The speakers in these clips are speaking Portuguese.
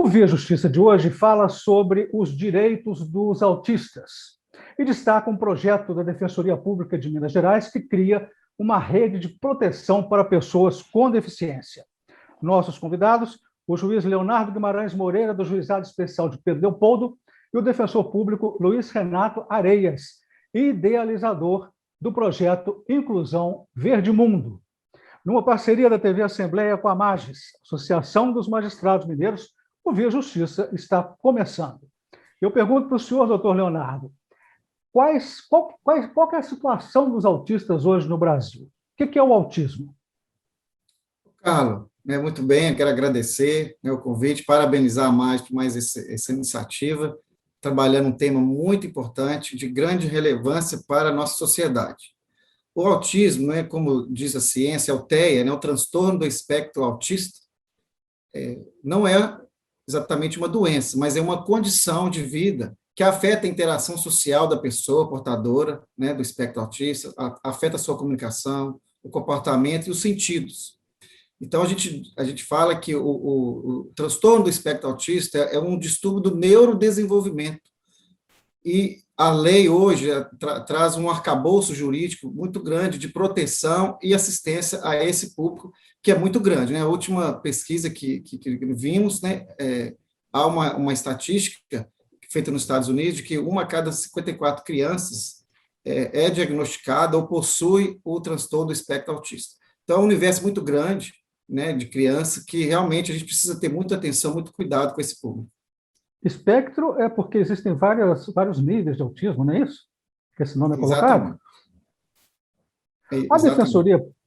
Via Justiça de hoje fala sobre os direitos dos autistas e destaca um projeto da Defensoria Pública de Minas Gerais que cria uma rede de proteção para pessoas com deficiência. Nossos convidados, o juiz Leonardo Guimarães Moreira, do Juizado Especial de Pedro Leopoldo, e o defensor público Luiz Renato Areias, idealizador do projeto Inclusão Verde Mundo. Numa parceria da TV Assembleia com a MAGES, Associação dos Magistrados Mineiros, o Via Justiça está começando. Eu pergunto para o senhor, doutor Leonardo, qual é a situação dos autistas hoje no Brasil? O que é o autismo? Carlos, muito bem, eu quero agradecer o convite, parabenizar a MAGES por mais essa iniciativa, trabalhando um tema muito importante, de grande relevância para a nossa sociedade. O autismo, como diz a ciência, o TEA, o transtorno do espectro autista, não é exatamente uma doença, mas é uma condição de vida que afeta a interação social da pessoa portadora do espectro autista, afeta a sua comunicação, o comportamento e os sentidos. Então, a gente fala que o transtorno do espectro autista é um distúrbio do neurodesenvolvimento. E a lei hoje traz um arcabouço jurídico muito grande de proteção e assistência a esse público, que é muito grande. A última pesquisa que vimos, há uma estatística feita nos Estados Unidos de que uma a cada 54 crianças é diagnosticada ou possui o transtorno do espectro autista. Então, é um universo muito grande de criança que realmente a gente precisa ter muita atenção, muito cuidado com esse público. Espectro é porque existem vários níveis de autismo, não é isso? Que esse nome é colocado?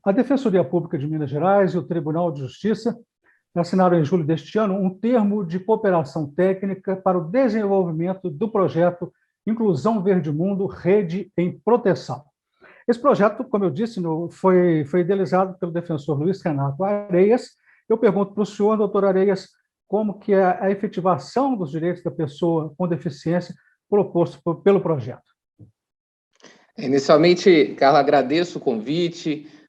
A Defensoria Pública de Minas Gerais e o Tribunal de Justiça assinaram em julho deste ano um termo de cooperação técnica para o desenvolvimento do projeto Inclusão Verde Mundo, Rede em Proteção. Esse projeto, como eu disse, foi idealizado pelo defensor Luiz Renato Areias. Eu pergunto para o senhor, doutor Areias, como que é a efetivação dos direitos da pessoa com deficiência proposto pelo projeto. Inicialmente, Carla, agradeço o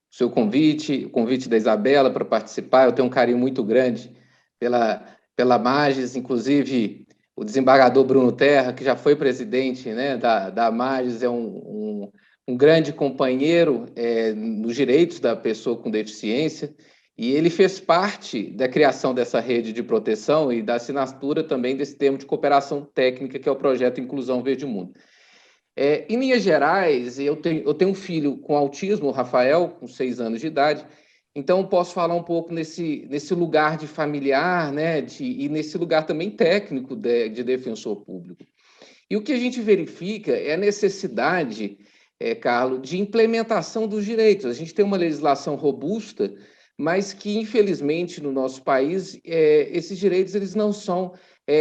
seu convite, o convite da Isabela para participar. Eu tenho um carinho muito grande pela MAGES, inclusive o desembargador Bruno Terra, que já foi presidente da MAGES, é um grande companheiro nos direitos da pessoa com deficiência, e ele fez parte da criação dessa rede de proteção e da assinatura também desse termo de cooperação técnica, que é o projeto Inclusão Verde Mundo. Em linhas gerais, eu tenho um filho com autismo, o Rafael, com 6 anos de idade, então posso falar um pouco nesse lugar de familiar, e nesse lugar também técnico de defensor público. E o que a gente verifica é a necessidade, Carlos, de implementação dos direitos. A gente tem uma legislação robusta, mas que, infelizmente, no nosso país, esses direitos eles não são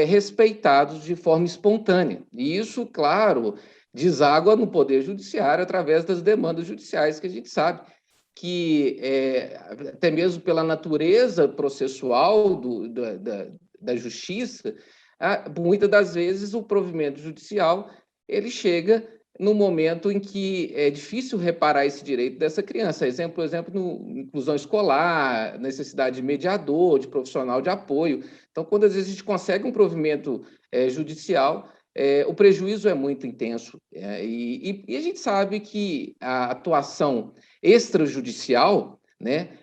respeitados de forma espontânea. E isso, claro, deságua no Poder Judiciário através das demandas judiciais, que a gente sabe que, até mesmo pela natureza processual da justiça, muitas das vezes o provimento judicial ele chega no momento em que é difícil reparar esse direito dessa criança. Exemplo, inclusão escolar, necessidade de mediador, de profissional de apoio. Então, quando às vezes a gente consegue um provimento judicial, o prejuízo é muito intenso. E a gente sabe que a atuação extrajudicial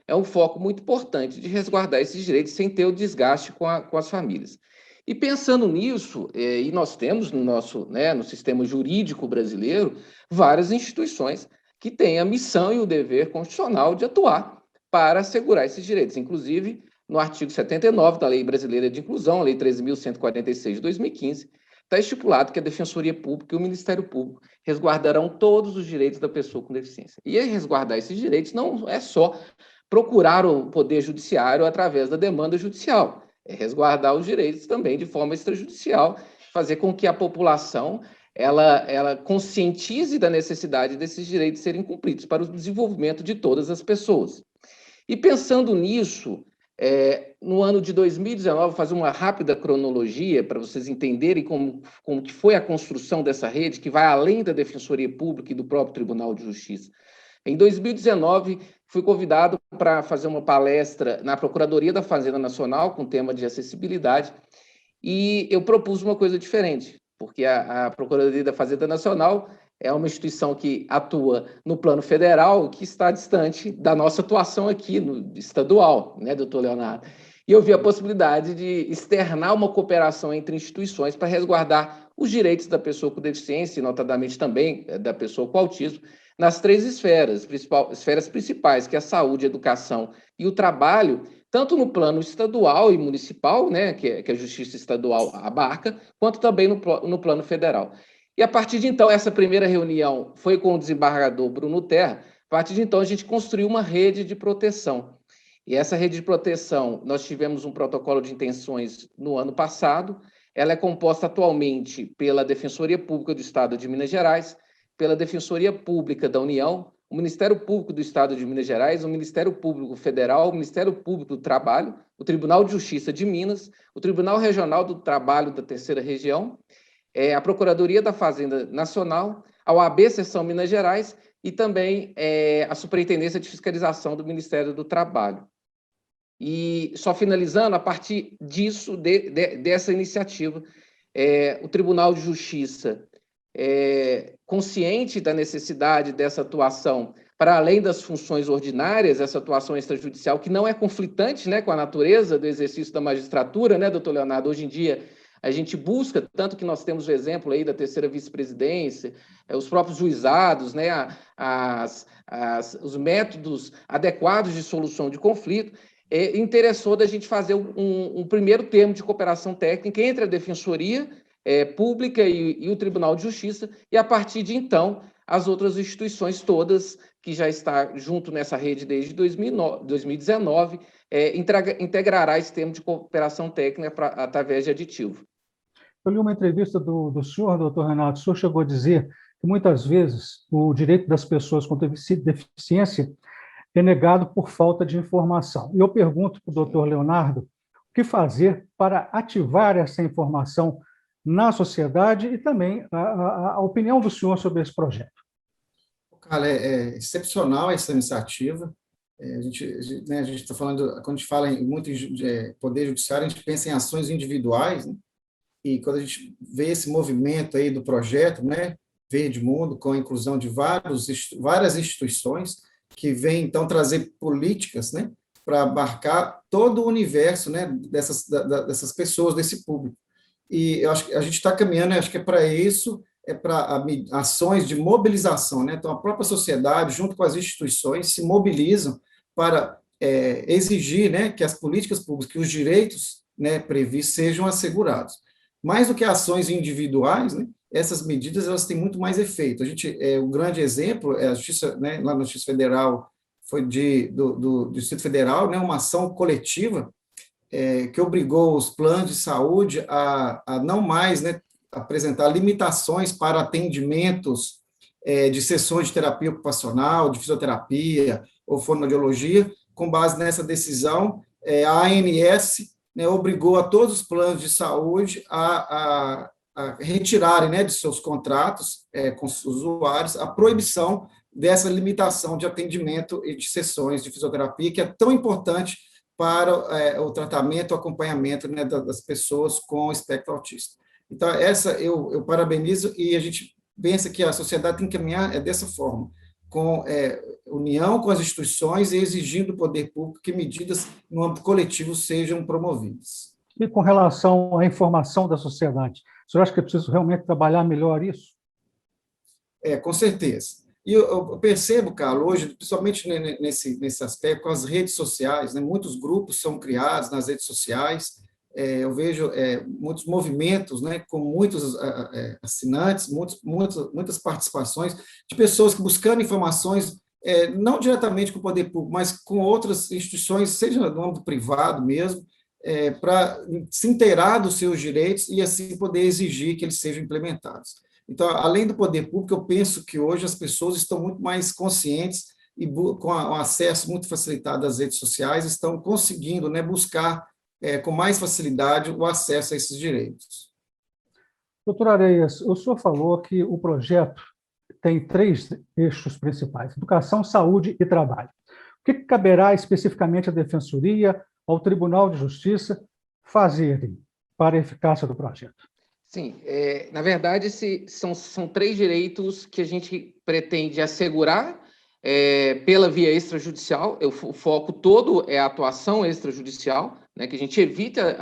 é um foco muito importante de resguardar esses direitos sem ter o desgaste com as famílias. E pensando nisso, e nós temos no sistema jurídico brasileiro várias instituições que têm a missão e o dever constitucional de atuar para assegurar esses direitos. Inclusive, no artigo 79 da Lei Brasileira de Inclusão, a Lei 13.146 de 2015, está estipulado que a Defensoria Pública e o Ministério Público resguardarão todos os direitos da pessoa com deficiência. E resguardar esses direitos não é só procurar o Poder Judiciário através da demanda judicial, é resguardar os direitos também de forma extrajudicial, fazer com que a população ela conscientize da necessidade desses direitos serem cumpridos para o desenvolvimento de todas as pessoas. E pensando nisso, no ano de 2019, vou fazer uma rápida cronologia para vocês entenderem como que foi a construção dessa rede, que vai além da Defensoria Pública e do próprio Tribunal de Justiça. Em 2019, fui convidado para fazer uma palestra na Procuradoria da Fazenda Nacional com tema de acessibilidade E eu propus uma coisa diferente, porque a Procuradoria da Fazenda Nacional é uma instituição que atua no plano federal, que está distante da nossa atuação aqui no estadual, né, doutor Leonardo? E eu vi a possibilidade de externar uma cooperação entre instituições para resguardar os direitos da pessoa com deficiência, e notadamente também da pessoa com autismo, nas três esferas principais, que é a saúde, a educação e o trabalho, tanto no plano estadual e municipal, né, que a Justiça Estadual abarca, quanto também no plano federal. E a partir de então, essa primeira reunião foi com o desembargador Bruno Terra. A partir de então, a gente construiu uma rede de proteção. E essa rede de proteção, nós tivemos um protocolo de intenções no ano passado. Ela é composta atualmente pela Defensoria Pública do Estado de Minas Gerais, pela Defensoria Pública da União, o Ministério Público do Estado de Minas Gerais, o Ministério Público Federal, o Ministério Público do Trabalho, o Tribunal de Justiça de Minas, o Tribunal Regional do Trabalho da Terceira Região, a Procuradoria da Fazenda Nacional, a OAB Seção Minas Gerais e também a Superintendência de Fiscalização do Ministério do Trabalho. E só finalizando, a partir disso, dessa iniciativa, o Tribunal de Justiça, consciente da necessidade dessa atuação para além das funções ordinárias, essa atuação extrajudicial, que não é conflitante, né, com a natureza do exercício da magistratura, né, doutor Leonardo? Hoje em dia, a gente busca, tanto que nós temos o exemplo aí da terceira vice-presidência, os próprios juizados, né, os métodos adequados de solução de conflito, interessou da gente fazer um primeiro termo de cooperação técnica entre a Defensoria Pública e o Tribunal de Justiça, e a partir de então, as outras instituições todas, que já está junto nessa rede desde 2019, integrará esse termo de cooperação técnica através de aditivo. Eu li uma entrevista do senhor, doutor Renato, o senhor chegou a dizer que muitas vezes o direito das pessoas com deficiência é negado por falta de informação. E eu pergunto para o doutor Leonardo o que fazer para ativar essa informação na sociedade e também a opinião do senhor sobre esse projeto. Cara, é excepcional essa iniciativa. A gente está falando, quando a gente fala muito em poder judiciário, a gente pensa em ações individuais, né? E quando a gente vê esse movimento aí do projeto, né, Verde Mundo, com a inclusão de várias instituições, que vem, então, trazer políticas, né, para abarcar todo o universo, né, dessas pessoas, desse público. E eu acho que a gente está caminhando, acho que é para isso, para ações de mobilização, né? Então, a própria sociedade, junto com as instituições, se mobilizam para exigir, né, que as políticas públicas, que os direitos, né, previstos sejam assegurados. Mais do que ações individuais, né, essas medidas elas têm muito mais efeito. O grande exemplo é a Justiça, né, lá na Justiça Federal, foi do Distrito Federal, né, uma ação coletiva que obrigou os planos de saúde a não mais, né, apresentar limitações para atendimentos de sessões de terapia ocupacional, de fisioterapia ou fonoaudiologia. Com base nessa decisão, a ANS, né, obrigou a todos os planos de saúde a retirarem, né, de seus contratos com os usuários a proibição dessa limitação de atendimento e de sessões de fisioterapia, que é tão importante para o tratamento, o acompanhamento, né, das pessoas com espectro autista. Então, essa eu parabenizo, e a gente pensa que a sociedade tem que caminhar dessa forma, com união com as instituições e exigindo do poder público que medidas no âmbito coletivo sejam promovidas. E com relação à informação da sociedade, o senhor acha que é preciso realmente trabalhar melhor isso? Com certeza. E eu percebo, Carlos, hoje, principalmente nesse aspecto, com as redes sociais, né, muitos grupos são criados nas redes sociais, eu vejo muitos movimentos, né, com muitos assinantes, muitas participações de pessoas que buscando informações, não diretamente com o poder público, mas com outras instituições, seja no âmbito privado mesmo, para se inteirar dos seus direitos e assim poder exigir que eles sejam implementados. Então, além do poder público, eu penso que hoje as pessoas estão muito mais conscientes e com o acesso muito facilitado às redes sociais, estão conseguindo, né, buscar com mais facilidade o acesso a esses direitos. Doutor Areias, o senhor falou que o projeto tem 3 eixos principais: educação, saúde e trabalho. O que caberá especificamente à Defensoria, ao Tribunal de Justiça fazerem para a eficácia do projeto? Sim, na verdade, são três direitos que a gente pretende assegurar pela via extrajudicial. O foco todo é a atuação extrajudicial, né, que a gente evita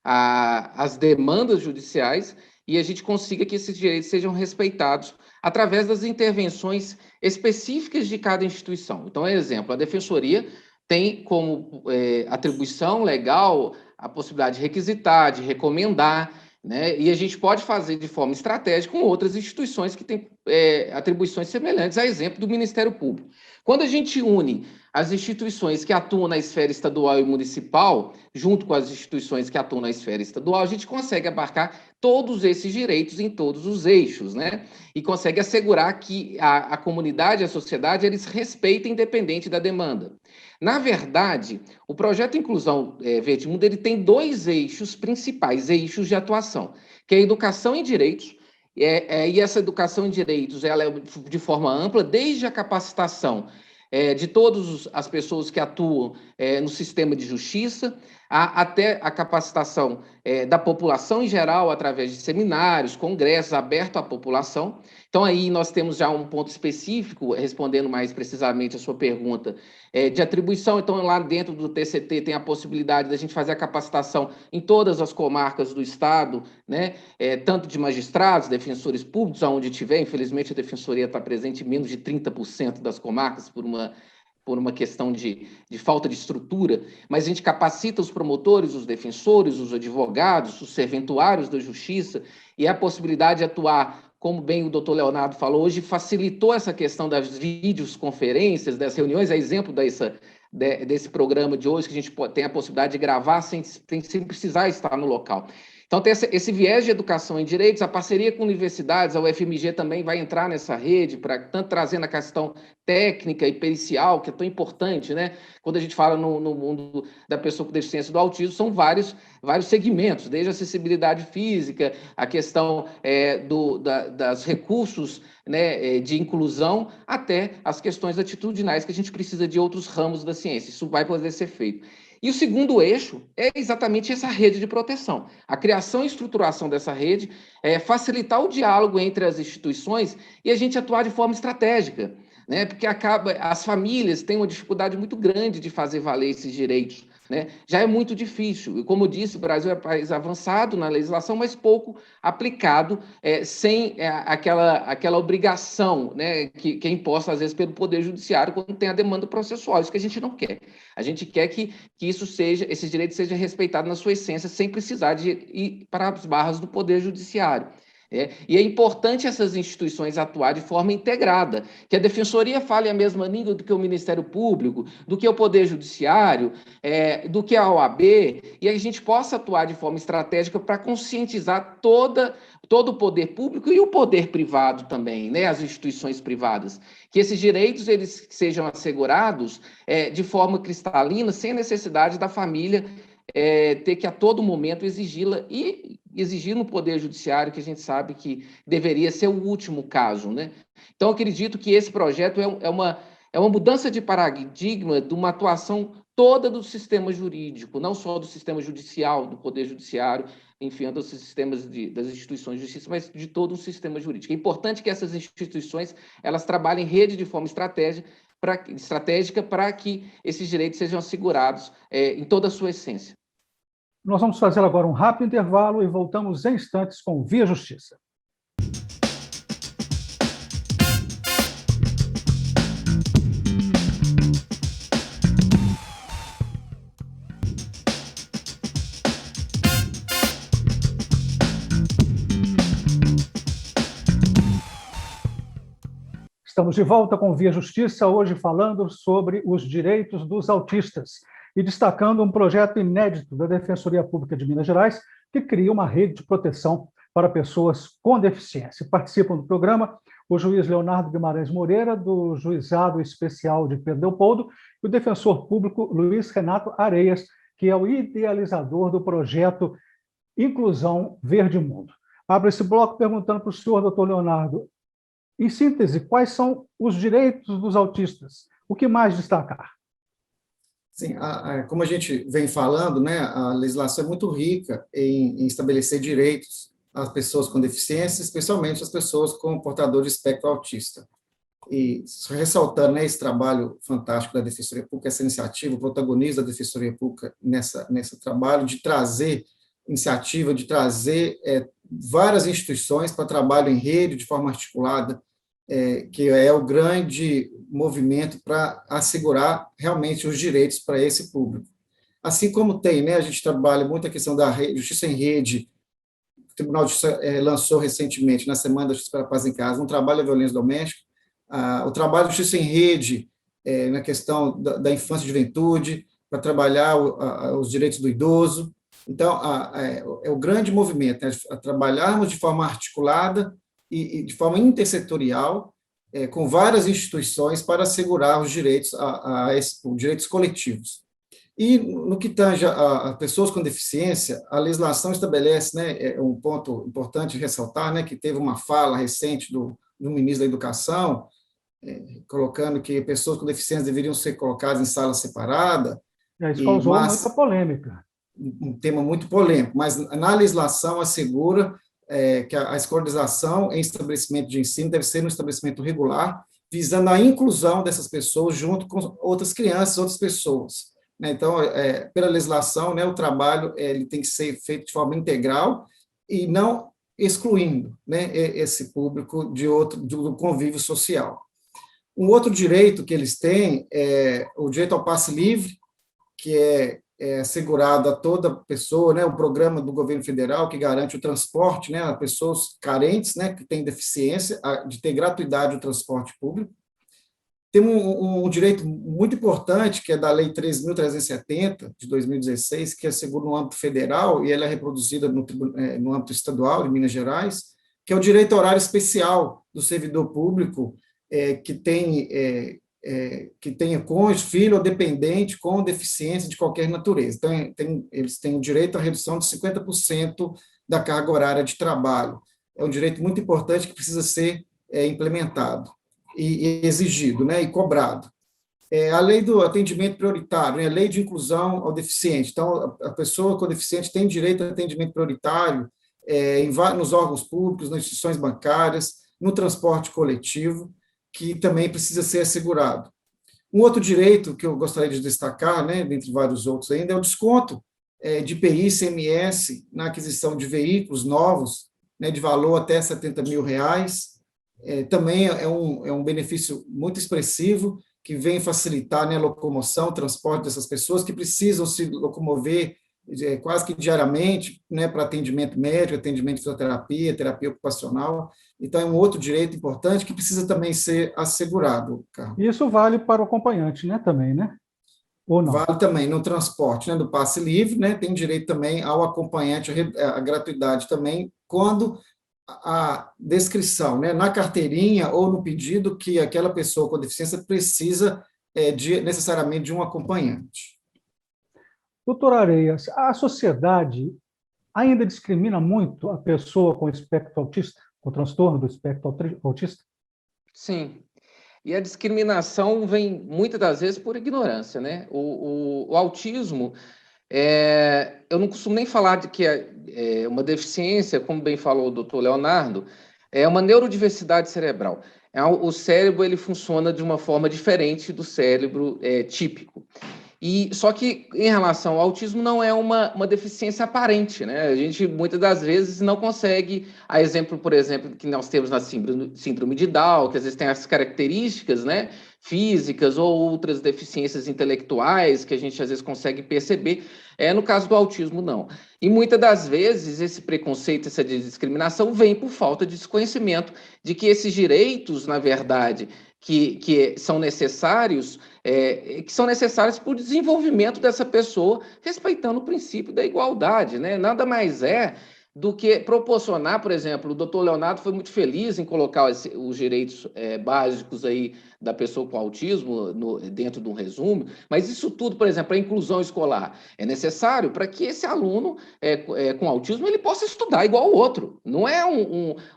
as demandas judiciais e a gente consiga que esses direitos sejam respeitados através das intervenções específicas de cada instituição. Então, exemplo, a Defensoria tem como atribuição legal a possibilidade de requisitar, de recomendar, né? E a gente pode fazer de forma estratégica com outras instituições que têm atribuições semelhantes, a exemplo do Ministério Público. Quando a gente une as instituições que atuam na esfera estadual e municipal, junto com as instituições que atuam na esfera estadual, a gente consegue abarcar todos esses direitos em todos os eixos, né? E consegue assegurar que a comunidade, a sociedade, eles respeitem independente da demanda. Na verdade, o projeto Inclusão Verde Mundo ele tem dois eixos principais, eixos de atuação, que é a educação em direitos, e essa educação em direitos ela é de forma ampla, desde a capacitação de todas as pessoas que atuam no sistema de justiça, até a capacitação da população em geral, através de seminários, congressos abertos à população. Então, aí nós temos já um ponto específico, respondendo mais precisamente a sua pergunta, de atribuição. Então, lá dentro do TCT tem a possibilidade da gente fazer a capacitação em todas as comarcas do Estado, né? Tanto de magistrados, defensores públicos, aonde tiver. Infelizmente, a Defensoria está presente em menos de 30% das comarcas por uma questão de falta de estrutura, mas a gente capacita os promotores, os defensores, os advogados, os serventuários da justiça, e a possibilidade de atuar, como bem o doutor Leonardo falou, hoje facilitou essa questão das videoconferências, das reuniões, a exemplo desse programa de hoje, que a gente tem a possibilidade de gravar sem precisar estar no local. Então, tem esse viés de educação em direitos, a parceria com universidades, a UFMG também vai entrar nessa rede, tanto trazendo a questão técnica e pericial, que é tão importante, né? Quando a gente fala no mundo da pessoa com deficiência do autismo, são vários segmentos, desde a acessibilidade física, a questão das recursos, né, de inclusão, até as questões atitudinais, que a gente precisa de outros ramos da ciência. Isso vai poder ser feito. E o segundo eixo é exatamente essa rede de proteção. A criação e estruturação dessa rede é facilitar o diálogo entre as instituições e a gente atuar de forma estratégica, né? Porque as famílias têm uma dificuldade muito grande de fazer valer esses direitos, né? Já é muito difícil. E, como eu disse, o Brasil é um país avançado na legislação, mas pouco aplicado, sem aquela obrigação, né, que é imposta, às vezes, pelo Poder Judiciário quando tem a demanda processual. Isso que a gente não quer. A gente quer que esses direitos sejam respeitados na sua essência, sem precisar de ir para as barras do Poder Judiciário. E é importante essas instituições atuar de forma integrada, que a Defensoria fale a mesma língua do que o Ministério Público, do que o Poder Judiciário, do que a OAB, e a gente possa atuar de forma estratégica para conscientizar todo o poder público e o poder privado também, né, as instituições privadas, que esses direitos eles sejam assegurados de forma cristalina, sem necessidade da família ter que a todo momento exigi-la e exigir no Poder Judiciário, que a gente sabe que deveria ser o último caso, né? Então, eu acredito que esse projeto é uma mudança de paradigma de uma atuação toda do sistema jurídico, não só do sistema judicial, do Poder Judiciário, enfim, dos sistemas das instituições de justiça, mas de todo o sistema jurídico. É importante que essas instituições elas trabalhem em rede de forma estratégica para que esses direitos sejam assegurados em toda a sua essência. Nós vamos fazer agora um rápido intervalo e voltamos em instantes com Via Justiça. Estamos de volta com Via Justiça, hoje falando sobre os direitos dos autistas e destacando um projeto inédito da Defensoria Pública de Minas Gerais, que cria uma rede de proteção para pessoas com deficiência. Participam do programa o juiz Leonardo Guimarães Moreira, do Juizado Especial de Pedro Leopoldo, e o defensor público Luiz Renato Areias, que é o idealizador do projeto Inclusão Verde Mundo. Abro esse bloco perguntando para o senhor, doutor Leonardo, em síntese, quais são os direitos dos autistas? O que mais destacar? Sim, como a gente vem falando, né, a legislação é muito rica em estabelecer direitos às pessoas com deficiência, especialmente às pessoas com portador de espectro autista. E ressaltando, né, esse trabalho fantástico da Defensoria Pública, essa iniciativa, o protagonista da Defensoria Pública nesse trabalho de trazer iniciativa, de trazer várias instituições para trabalho em rede, de forma articulada, que é o grande movimento para assegurar realmente os direitos para esse público. Assim como tem, né, a gente trabalha muito a questão da justiça em rede. O Tribunal de Justiça lançou recentemente, na Semana da Justiça para a Paz em Casa, um trabalho da violência doméstica, o trabalho de justiça em rede, na questão da infância e juventude, para trabalhar os direitos do idoso. Então, é o grande movimento, né, trabalharmos de forma articulada e de forma intersetorial, com várias instituições para assegurar os direitos, direitos coletivos. E, no que tange a pessoas com deficiência, a legislação estabelece, né, um ponto importante ressaltar, né, que teve uma fala recente do ministro da Educação, colocando que pessoas com deficiência deveriam ser colocadas em sala separada. Isso causou muita polêmica. Um tema muito polêmico, mas na legislação assegura que a escolarização em estabelecimento de ensino deve ser um estabelecimento regular, visando a inclusão dessas pessoas junto com outras crianças, outras pessoas. Então, pela legislação, né, o trabalho ele tem que ser feito de forma integral e não excluindo, né, esse público do convívio social. Um outro direito que eles têm é o direito ao passe livre, que é assegurado a toda pessoa, né, o programa do governo federal que garante o transporte, né, a pessoas carentes, né, que têm deficiência, de ter gratuidade do transporte público. Tem um direito muito importante, que é da Lei 13.370, de 2016, que assegura no âmbito federal, e ela é reproduzida no âmbito estadual, de Minas Gerais, que é o direito ao horário especial do servidor público, que tenha cônjuge, filho ou dependente com deficiência de qualquer natureza. Então, eles têm o direito à redução de 50% da carga horária de trabalho. É um direito muito importante que precisa ser implementado e exigido, né, e cobrado. A lei do atendimento prioritário, né, a lei de inclusão ao deficiente. Então, a pessoa com deficiente tem direito a atendimento prioritário nos órgãos públicos, nas instituições bancárias, no transporte coletivo, que também precisa ser assegurado. Um outro direito que eu gostaria de destacar, né, dentre vários outros ainda, é o desconto de IPI e ICMS na aquisição de veículos novos, né, de valor até R$70 mil. Também é um benefício muito expressivo, que vem facilitar, né, a locomoção, o transporte dessas pessoas que precisam se locomover quase que diariamente, né, para atendimento médico, atendimento de fisioterapia, terapia ocupacional. Então, é um outro direito importante que precisa também ser assegurado, Carlos. Isso vale para o acompanhante, né, também, né? Ou não? Vale também no transporte, né, do passe livre, né, tem direito também ao acompanhante, a gratuidade também, quando a descrição, né, na carteirinha ou no pedido que aquela pessoa com deficiência precisa necessariamente de um acompanhante. Doutor Areias, a sociedade ainda discrimina muito a pessoa com espectro autista, com transtorno do espectro autista? Sim. E a discriminação vem, muitas das vezes, por ignorância, né? O autismo, eu não costumo nem falar de que é uma deficiência, como bem falou o doutor Leonardo, é uma neurodiversidade cerebral. O cérebro ele funciona de uma forma diferente do cérebro típico. Só que, em relação ao autismo, não é uma deficiência aparente, né? A gente, muitas das vezes, não consegue... A exemplo, por exemplo, que nós temos na síndrome de Down, que às vezes tem as características, né, físicas ou outras deficiências intelectuais que a gente, às vezes, consegue perceber. No caso do autismo, não. E, muitas das vezes, esse preconceito, essa discriminação vem por falta de desconhecimento de que esses direitos, na verdade, que são necessários... que são necessárias para o desenvolvimento dessa pessoa, respeitando o princípio da igualdade, né? Nada mais do que proporcionar, por exemplo, o doutor Leonardo foi muito feliz em colocar os direitos básicos aí da pessoa com autismo dentro de um resumo, mas isso tudo, por exemplo, a inclusão escolar é necessário para que esse aluno com autismo ele possa estudar igual o outro. Não é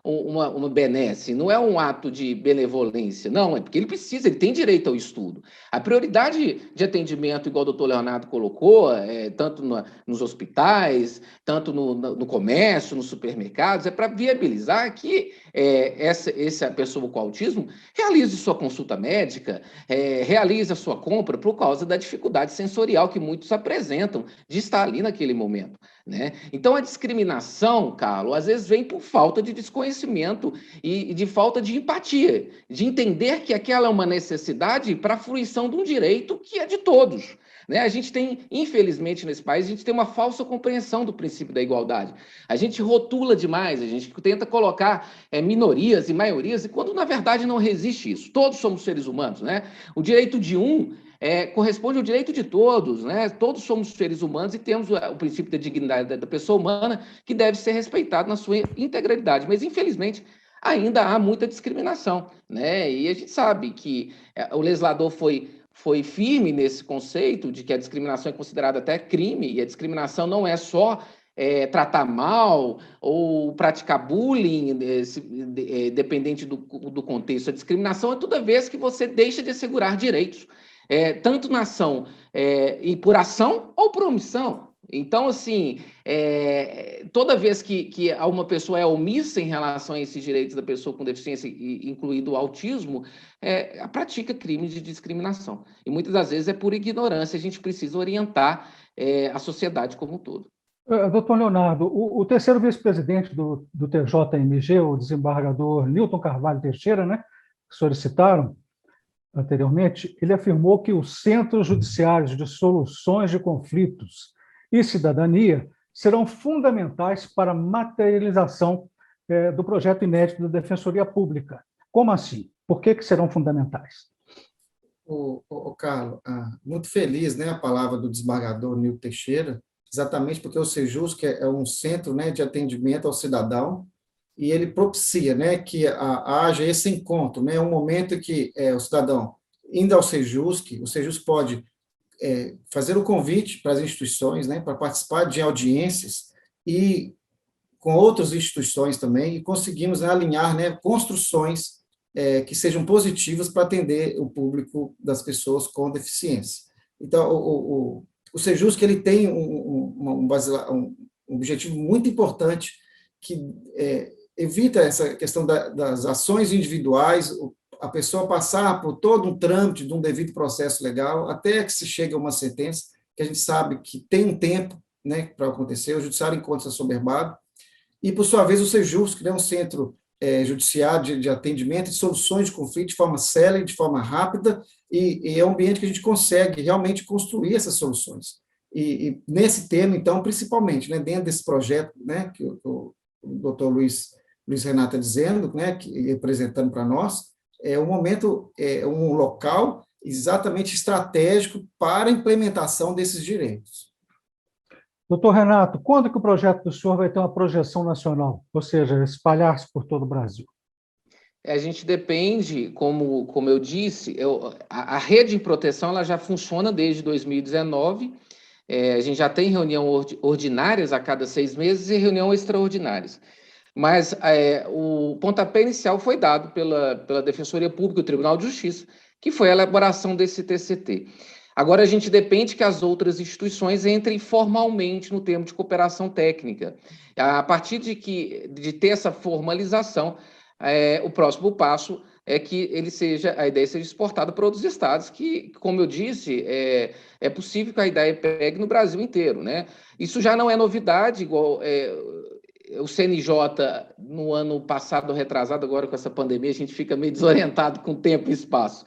uma benesse, não é um ato de benevolência, não, é porque ele precisa, ele tem direito ao estudo. A prioridade de atendimento, igual o doutor Leonardo colocou, tanto nos hospitais, tanto no comércio, nos supermercados, é para viabilizar que essa pessoa com autismo realize sua consulta médica, realize a sua compra por causa da dificuldade sensorial que muitos apresentam de estar ali naquele momento, né? Então, a discriminação, Carlos, às vezes vem por falta de desconhecimento e de falta de empatia, de entender que aquela é uma necessidade para a fruição de um direito que é de todos. Né? A gente tem, infelizmente, nesse país, a gente tem uma falsa compreensão do princípio da igualdade. A gente rotula demais, a gente tenta colocar minorias e maiorias, e quando, na verdade, não resiste isso. Todos somos seres humanos, né? O direito de um corresponde ao direito de todos, né? Todos somos seres humanos e temos o princípio da dignidade da pessoa humana que deve ser respeitado na sua integralidade. Mas, infelizmente, ainda há muita discriminação, né? E a gente sabe que o legislador foi firme nesse conceito de que a discriminação é considerada até crime, e a discriminação não é só tratar mal ou praticar bullying, dependente do contexto. A discriminação é toda vez que você deixa de assegurar direitos, tanto na ação e por ação ou por omissão. Então, assim, toda vez que uma pessoa é omissa em relação a esses direitos da pessoa com deficiência, incluído o autismo, pratica crimes de discriminação. E muitas das vezes é por ignorância, a gente precisa orientar a sociedade como um todo. Doutor Leonardo, o terceiro vice-presidente do TJMG, o desembargador Nilton Carvalho Teixeira, né, que solicitaram anteriormente, ele afirmou que os centros judiciários de soluções de conflitos e cidadania serão fundamentais para a materialização do projeto inédito da Defensoria Pública. Como assim? Por que serão fundamentais? Carlos, muito feliz, né, a palavra do desembargador Nilton Teixeira, exatamente porque o Sejusc é um centro, né, de atendimento ao cidadão, e ele propicia, né, que haja esse encontro, né, um momento em que o cidadão, indo ao Sejusc, o Sejusc pode fazer o convite para as instituições, né, para participar de audiências e com outras instituições também, e conseguimos, né, alinhar, né, construções que sejam positivas para atender o público das pessoas com deficiência. Então, o Sejusc ele tem um objetivo muito importante que evita essa questão das ações individuais, a pessoa passar por todo um trâmite de um devido processo legal, até que se chegue a uma sentença, que a gente sabe que tem um tempo, né, para acontecer, o judiciário encontra-se assoberbado, e, por sua vez, o Sejusc, né, um centro judiciário de atendimento e soluções de conflito de forma célere, de forma rápida, e é um ambiente que a gente consegue realmente construir essas soluções. E nesse tema, então, principalmente, né, dentro desse projeto, né, que o doutor Luiz Renato está dizendo, né, que apresentando para nós, um momento, um local exatamente estratégico para a implementação desses direitos. Doutor Renato, quando que o projeto do senhor vai ter uma projeção nacional, ou seja, espalhar-se por todo o Brasil? A gente depende, como eu disse, a rede de proteção ela já funciona desde 2019, a gente já tem reunião ordinárias a cada 6 meses e reunião extraordinárias. Mas o pontapé inicial foi dado pela Defensoria Pública e o Tribunal de Justiça, que foi a elaboração desse TCT. Agora, a gente depende que as outras instituições entrem formalmente no termo de cooperação técnica. A partir de ter essa formalização, o próximo passo é que a ideia seja exportada para outros estados, que, como eu disse, é possível que a ideia pegue no Brasil inteiro, né? Isso já não é novidade, igual o CNJ, no ano passado, retrasado, agora com essa pandemia, a gente fica meio desorientado com tempo e espaço.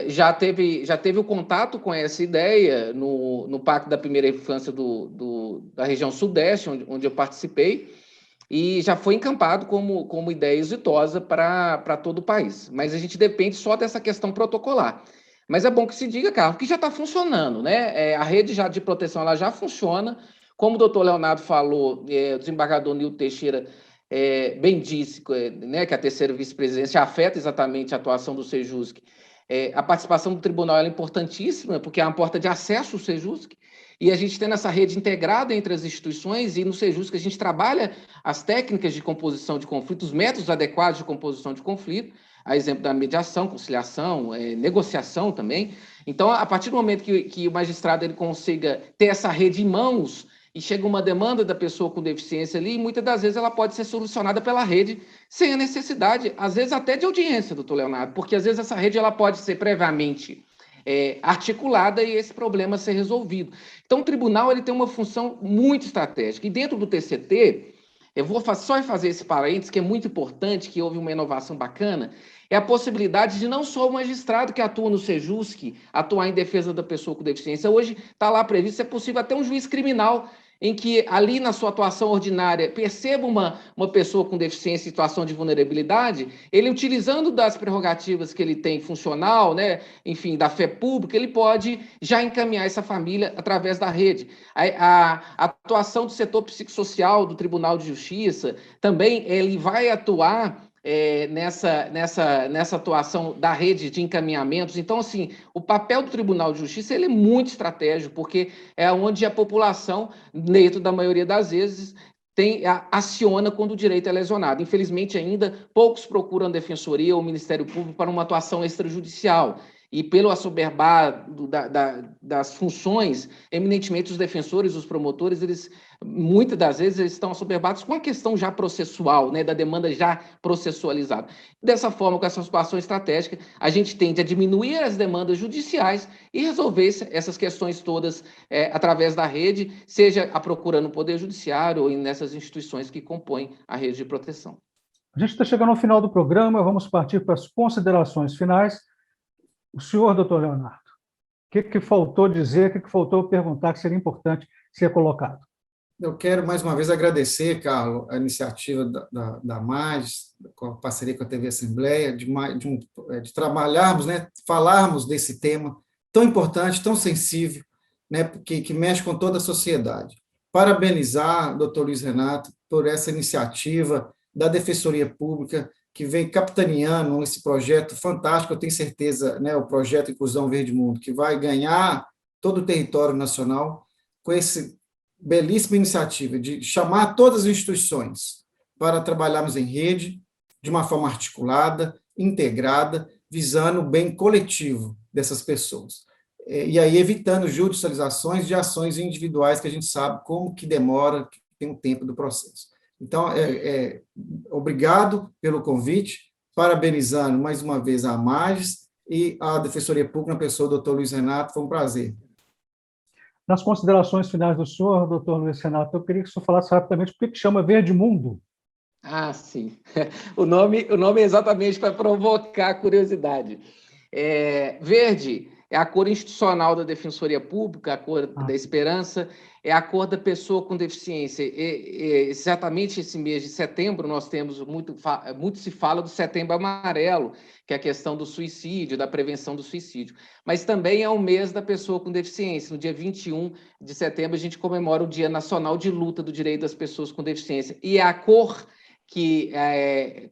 Já teve o contato com essa ideia no Pacto da Primeira Infância da região Sudeste, onde eu participei, e já foi encampado como ideia exitosa para todo o país. Mas a gente depende só dessa questão protocolar. Mas é bom que se diga, Carlos, que já está funcionando, né? A rede já de proteção ela já funciona, Como o doutor Leonardo falou, o desembargador Nilton Teixeira bem disse, né, que a terceira vice-presidência afeta exatamente a atuação do Sejusc. A participação do tribunal é importantíssima, porque é uma porta de acesso ao Sejusc, e a gente tem essa rede integrada entre as instituições, e no Sejusc a gente trabalha as técnicas de composição de conflito, os métodos adequados de composição de conflito, a exemplo da mediação, conciliação, negociação também. Então, a partir do momento que o magistrado ele consiga ter essa rede em mãos, e chega uma demanda da pessoa com deficiência ali, e muitas das vezes ela pode ser solucionada pela rede, sem a necessidade, às vezes até de audiência, doutor Leonardo, porque às vezes essa rede ela pode ser previamente articulada e esse problema ser resolvido. Então, o tribunal ele tem uma função muito estratégica. E dentro do TCT, eu vou só fazer esse parênteses, que é muito importante, que houve uma inovação bacana, é a possibilidade de não só o magistrado que atua no Sejusc atuar em defesa da pessoa com deficiência. Hoje está lá previsto, é possível até um juiz criminal em que ali na sua atuação ordinária perceba uma pessoa com deficiência em situação de vulnerabilidade, ele utilizando das prerrogativas que ele tem funcional, né, enfim, da fé pública, ele pode já encaminhar essa família através da rede. A atuação do setor psicossocial do Tribunal de Justiça também ele vai atuar nessa atuação da rede de encaminhamentos. Então, assim, o papel do Tribunal de Justiça ele é muito estratégico, porque é onde a população, dentro da maioria das vezes, aciona quando o direito é lesionado. Infelizmente, ainda, poucos procuram a Defensoria ou o Ministério Público para uma atuação extrajudicial. E pelo assoberbar das funções, eminentemente os defensores, os promotores, eles muitas das vezes eles estão assoberbados com a questão já processual, né, da demanda já processualizada. Dessa forma, com essa situação estratégica, a gente tende a diminuir as demandas judiciais e resolver essas questões todas através da rede, seja a procura no Poder Judiciário ou nessas instituições que compõem a rede de proteção. A gente está chegando ao final do programa, vamos partir para as considerações finais. O senhor, doutor Leonardo, o que faltou dizer, o que faltou perguntar que seria importante ser colocado? Eu quero, mais uma vez, agradecer, Carlos, a iniciativa da MAGES, com a parceria com a TV Assembleia, de trabalharmos, né, falarmos desse tema tão importante, tão sensível, né, que mexe com toda a sociedade. Parabenizar o doutor Luiz Renato por essa iniciativa da Defensoria Pública, que vem capitaneando esse projeto fantástico, eu tenho certeza, né, o projeto Inclusão Verde Mundo, que vai ganhar todo o território nacional, com essa belíssima iniciativa de chamar todas as instituições para trabalharmos em rede, de uma forma articulada, integrada, visando o bem coletivo dessas pessoas. E aí evitando judicializações de ações individuais que a gente sabe como que demora, que tem um tempo do processo. Então, obrigado pelo convite, parabenizando mais uma vez a MAGES e a Defensoria Pública, na pessoa do doutor Luiz Renato, foi um prazer. Nas considerações finais do senhor, doutor Luiz Renato, eu queria que o senhor falasse rapidamente por que chama Verde Mundo. Ah, sim. O nome é exatamente para provocar curiosidade. Verde é a cor institucional da Defensoria Pública, a cor da esperança, é a cor da pessoa com deficiência. Exatamente esse mês de setembro, nós temos muito se fala do Setembro Amarelo, que é a questão do suicídio, da prevenção do suicídio. Mas também é o mês da pessoa com deficiência. No dia 21 de setembro, a gente comemora o Dia Nacional de Luta do Direito das Pessoas com Deficiência. E a cor que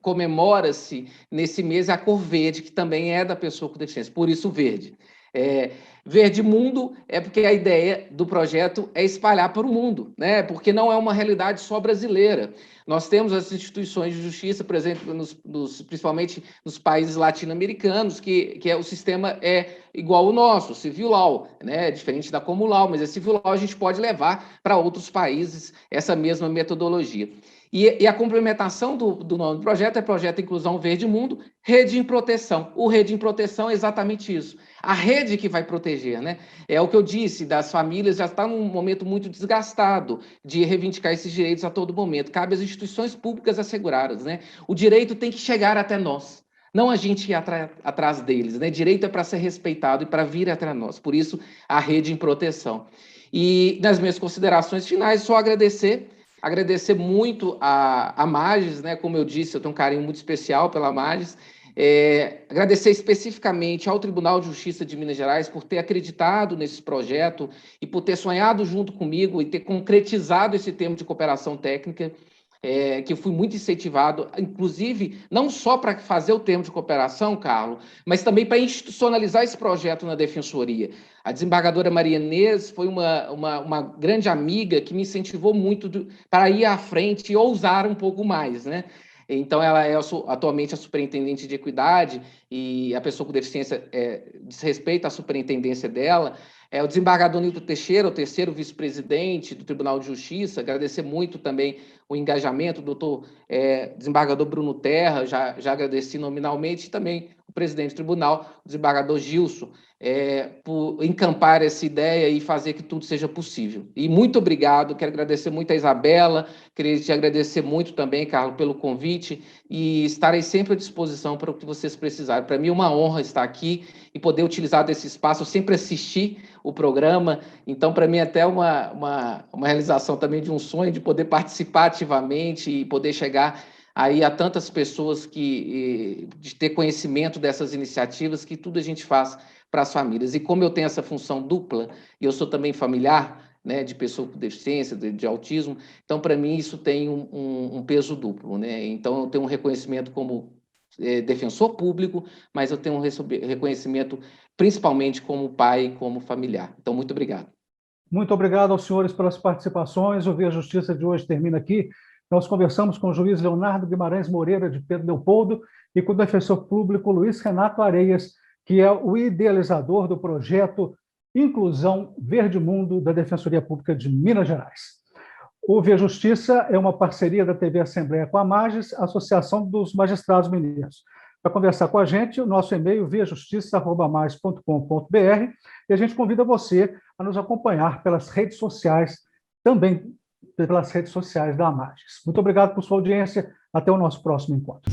comemora-se nesse mês é a cor verde, que também é da pessoa com deficiência, por isso verde. Verde Mundo é porque a ideia do projeto é espalhar para o mundo, né? Porque não é uma realidade só brasileira. Nós temos as instituições de justiça, por exemplo, principalmente nos países latino-americanos, que o sistema é igual ao nosso, Civil Law, né? Diferente da Common Law, mas a Civil Law a gente pode levar para outros países essa mesma metodologia. E a complementação do nome do projeto é Projeto Inclusão Verde Mundo, Rede em Proteção. O Rede em Proteção é exatamente isso. A rede que vai proteger, né? É o que eu disse, das famílias já está num momento muito desgastado de reivindicar esses direitos a todo momento. Cabe às instituições públicas asseguradas, né? O direito tem que chegar até nós, não a gente ir atrás deles, né? Direito é para ser respeitado e para vir até nós. Por isso, a Rede em Proteção. E nas minhas considerações finais, só agradecer muito a MAGES, né? Como eu disse, eu tenho um carinho muito especial pela MAGES, Agradecer especificamente ao Tribunal de Justiça de Minas Gerais por ter acreditado nesse projeto e por ter sonhado junto comigo e ter concretizado esse termo de cooperação técnica, que eu fui muito incentivado, inclusive, não só para fazer o termo de cooperação, Carlos, mas também para institucionalizar esse projeto na Defensoria. A desembargadora Maria Inês foi uma grande amiga que me incentivou muito para ir à frente e ousar um pouco mais, né? Então, ela é atualmente a superintendente de equidade e a pessoa com deficiência diz respeito à superintendência dela. O desembargador Nilton Teixeira, o terceiro vice-presidente do Tribunal de Justiça, agradecer muito também o engajamento do doutor desembargador Bruno Terra, já agradeci nominalmente, e também o presidente do tribunal, o desembargador Gilson, por encampar essa ideia e fazer que tudo seja possível. E muito obrigado, quero agradecer muito a Isabela, queria te agradecer muito também, Carlos, pelo convite, e estarei sempre à disposição para o que vocês precisarem. Para mim é uma honra estar aqui e poder utilizar desse espaço. Eu sempre assisti o programa, então para mim é até uma realização também de um sonho de poder participar ativamente e poder chegar aí a tantas pessoas de ter conhecimento dessas iniciativas, que tudo a gente faz para as famílias. E como eu tenho essa função dupla, e eu sou também familiar, né, de pessoa com deficiência, de autismo, então para mim isso tem um peso duplo, né? Então eu tenho um reconhecimento como defensor público, mas eu tenho um reconhecimento principalmente como pai e como familiar. Então, muito obrigado. Muito obrigado aos senhores pelas participações. O Via Justiça de hoje termina aqui. Nós conversamos com o juiz Leonardo Guimarães Moreira, de Pedro Leopoldo, e com o defensor público Luiz Renato Areias, que é o idealizador do projeto Inclusão Verde Mundo da Defensoria Pública de Minas Gerais. O Via Justiça é uma parceria da TV Assembleia com a MAGES, Associação dos Magistrados Mineiros. Para conversar com a gente, o nosso e-mail viajustiça@mais.com.br, e a gente convida você a nos acompanhar pelas redes sociais, também pelas redes sociais da MAGES. Muito obrigado por sua audiência. Até o nosso próximo encontro.